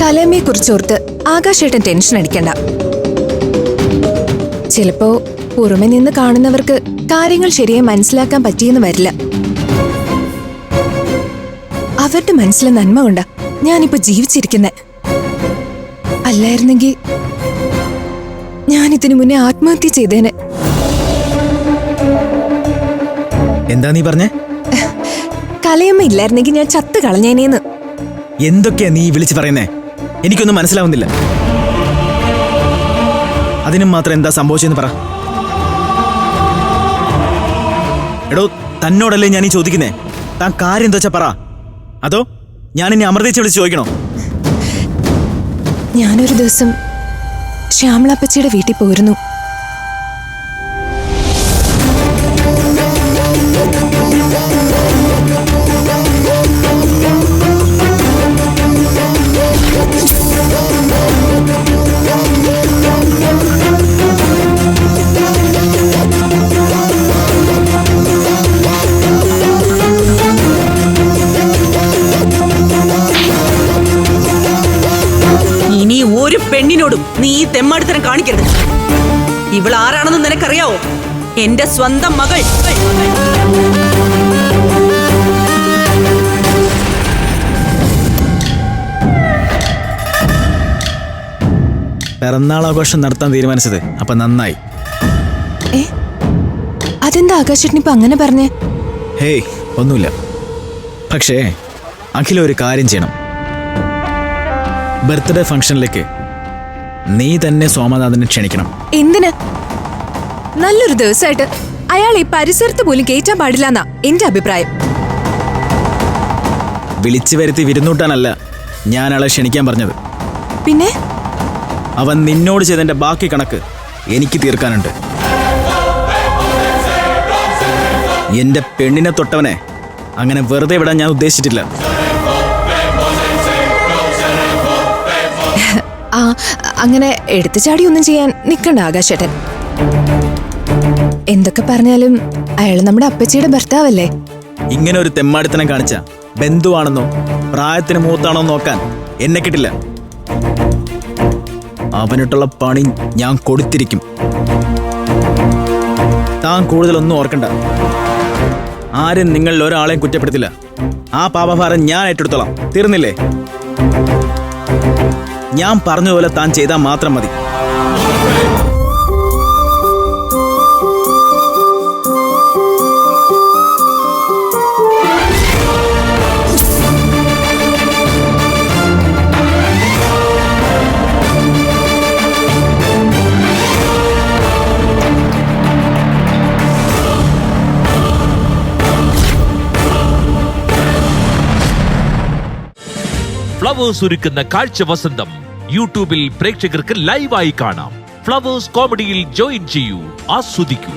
കലമ്മയെ കുറിച്ചോർത്ത് ആകാശേട്ടൻ tension അടിക്കണ്ട. ചിലപ്പോ പുറമെ നിന്ന് കാണുന്നവർക്ക് കാര്യങ്ങൾ ശരിയായി മനസ്സിലാക്കാൻ പറ്റിയെന്ന് വരില്ല. അവരുടെ മനസ്സിലെ നന്മ കൊണ്ടാ ഞാനിപ്പോ ജീവിച്ചിരിക്കുന്നെ. അല്ലായിരുന്നെങ്കിൽ ഞാനിതിനു മുന്നേ ആത്മഹത്യ ചെയ്തേനെ. എന്താ നീ പറഞ്ഞേ? കലയമ്മ ഇല്ലായിരുന്നെങ്കിൽ ഞാൻ ചത്ത് കളഞ്ഞേനേന്ന്. എന്തൊക്കെയാ നീ വിളിച്ചു പറയുന്നേ? എനിക്കൊന്നും മനസ്സിലാവുന്നില്ല. അതിനും മാത്രം എന്താ സംഭവിച്ചെന്ന് പറ. എടോ, തന്നോടല്ലേ ഞാൻ ഈ ചോദിക്കുന്നേ? താൻ കാര്യം എന്താ വെച്ചാ പറ. അതോ ഞാനിനി അമൃതേച്ചി വിളിച്ച് ചോദിക്കണോ? ഞാനൊരു ദിവസം ശ്യാമളപ്പച്ചിയുടെ വീട്ടിൽ പോയിരുന്നു. ഇനി ഒരു പെണ്ണിനോടും നീ ഈ തെമ്മാടിത്തരം കാണിക്കരുത്. ഇവൾ ആരാണെന്ന് നിനക്കറിയാവോ? എന്റെ സ്വന്തം മകൾ. പിറന്നാളാഘോഷം നടത്താൻ തീരുമാനിച്ചത് അപ്പൊ നന്നായി. അതെന്താ ആകാശേട്ടനിപ്പോ അങ്ങനെ പറഞ്ഞേ? ഹേയ്, ഒന്നുമില്ല. പക്ഷേ അഖില ഒരു കാര്യം ചെയ്യണം. ബർത്ത്ഡേ ഫംഗ്ഷനിലേക്ക് നീ തന്നെ സോമനാഥനെ ക്ഷണിക്കണം. എന്തിന്? നല്ലൊരു ദിവസമായിട്ട് അയാൾ ഈ പരിസരത്ത് പോലും കേറ്റാൻ പാടില്ലെന്നാ എന്റെ അഭിപ്രായം. വിളിച്ചു വരുത്തി വിരുന്നൂട്ടാനല്ല ഞാൻ ആളെ ക്ഷണിക്കാൻ പറഞ്ഞത്. പിന്നെ അവൻ നിന്നോട് ചെയ്തതിന്റെ ബാക്കി കണക്ക് എനിക്ക് തീർക്കാനുണ്ട്. എന്റെ പെണ്ണിനെ തൊട്ടവനെ അങ്ങനെ വെറുതെ വിടാൻ ഞാൻ ഉദ്ദേശിച്ചിട്ടില്ല. അങ്ങനെ എടുത്തു ചാടി ഒന്നും ചെയ്യാൻ നിക്കണ്ട ആകാശേട്ടൻ. എന്തൊക്കെ പറഞ്ഞാലും അയാൾ നമ്മുടെ അപ്പച്ചിയുടെ ഭർത്താവല്ലേ. ഇങ്ങനെ ഒരു തെമ്മാടിത്തനം കാണിച്ച ബന്ധുവാണെന്നോ പ്രായത്തിന് മൂത്താണോ നോക്കാൻ എന്നെ കിട്ടില്ല. അവനിട്ടുള്ള പണി ഞാൻ കൊടുത്തിരിക്കും. താൻ കൂടുതലൊന്നും ഓർക്കണ്ട. ആരും നിങ്ങളിൽ ഒരാളെയും കുറ്റപ്പെടുത്തില്ല. ആ പാപഭാരം ഞാൻ ഏറ്റെടുത്തോളാം. തീർന്നില്ലേ? ഞാൻ പറഞ്ഞതുപോലെ താൻ ചെയ്താൽ മാത്രം മതി. ഫ്ലവേഴ്സ് ഒരുക്കുന്ന കാഴ്ച വസന്തം യൂട്യൂബിൽ പ്രേക്ഷകർക്ക് ലൈവായി കാണാം. ഫ്ലവേഴ്സ് കോമഡിയിൽ ജോയിൻ ചെയ്യൂ, ആസ്വദിക്കൂ.